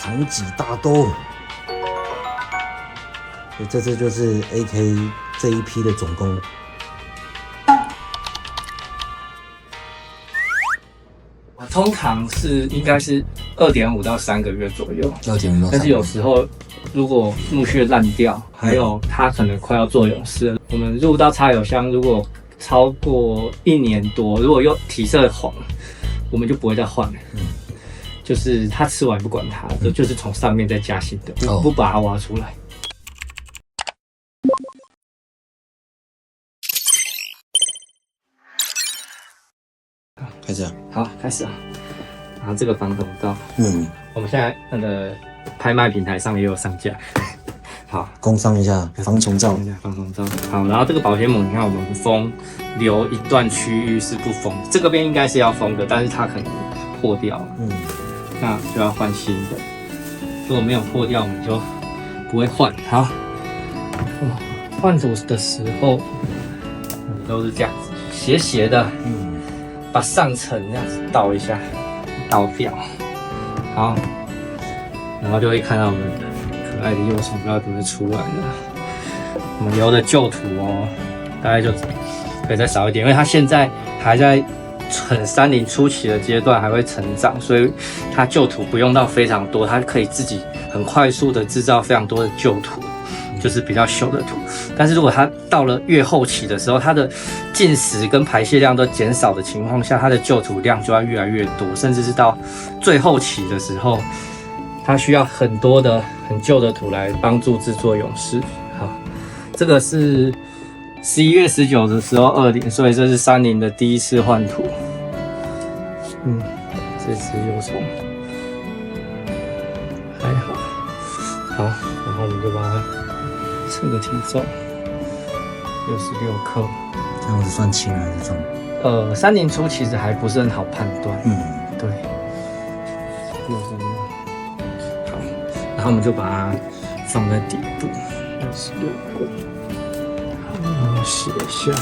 長戟大兜。所以這次就是 AK 這一批的總攻。通常应該是2.5到3個月左右，2.5到3。但是有時候如果木屑爛掉，還有它可能快要做勇士了，我們入到插油箱，如果超過1年多，如果又體色黃，我們就不會再換了。就是它吃完不管它，就是從上面再加新的，不把它挖出来。開始啊！好，開始啊！然後這個防蟲罩，我們現在那個拍賣平台上也有上架。好，工商一下防蟲罩，防蟲罩。好，然後這個保鮮膜，你看我们封留一段區域是不封，這個邊應該是要封的，但是它可能破掉了，那就要換新的。如果沒有破掉，我們就不會換。好，換土的時候，都是這樣子，斜斜的，把上层這樣子倒一下，倒掉，好，然後就會看到我們可愛的幼蟲，不知道怎麼出來了。我們留的舊土哦，大概就可以再少一點，因為它現在還在很山林初期的階段，還會成長，所以它舊土不用到非常多，它可以自己很快速的制造非常多的舊土。就是比較修的土，但是如果它到了越後期的時候，它的进食跟排泄量都減少的情況下，它的舊土量就要越來越多，甚至是到最後期的時候，它需要很多的很舊的土來幫助制作勇士。好，這個是11月19的時候20，所以這是山林的第一次換土。這只幼蟲還好，好，然後我們就把它測個體重，66克，這樣子算輕還是重？山林初其實還不是很好判斷。對。好，然後我們就把它放在底部，66克，然後寫下來，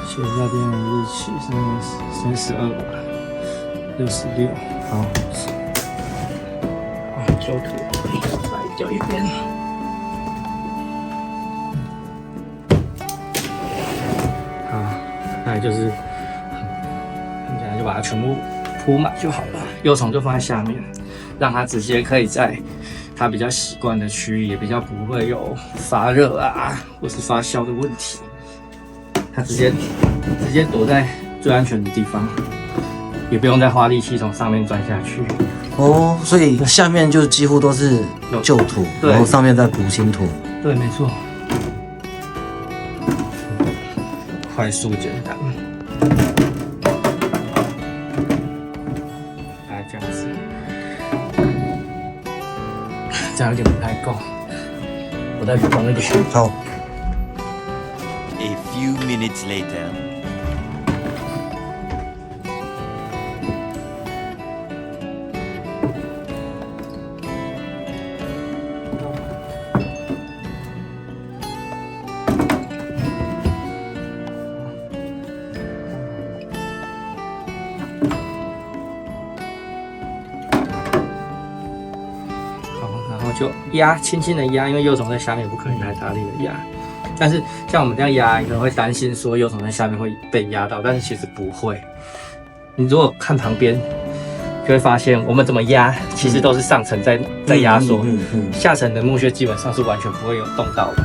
写下这樣的日期，3月32，66，好。旧土來掉一邊，好，那就是很簡單，就把它全部鋪滿就好了。幼蟲就放在下面，讓它直接可以在它比較習慣的區域，也比較不會有發熱啊或是發酵的問題。它直接躲在最安全的地方，也不用再花力氣從上面鑽下去。哦，所以下面就幾乎都是舊土，然後上面再補新土。對，沒錯。快速簡單。來這樣子，這樣有點不太夠，我再補充一點。好。A few minutes later. 就壓，輕輕的壓，因為幼蟲在下面不可能太大力的壓。但是像我們這樣壓，你可能會擔心說幼蟲在下面會被壓到，但是其實不會。你如果看旁邊，就會發現我們怎麼壓，其實都是上層在壓縮，下層的木屑基本上是完全不會有動到的，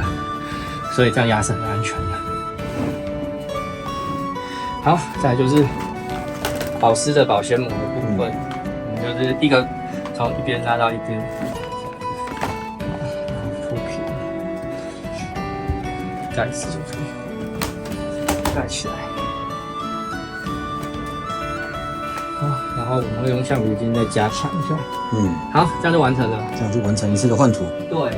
所以這樣壓是很安全的。好，再來就是保濕的保鮮膜的部分，我們就是一個從一邊拉到一邊。蓋子就可以蓋起来。好，然後我們會用橡皮筋再加強一下。好，這樣就完成了。這樣就完成一次的換土。對。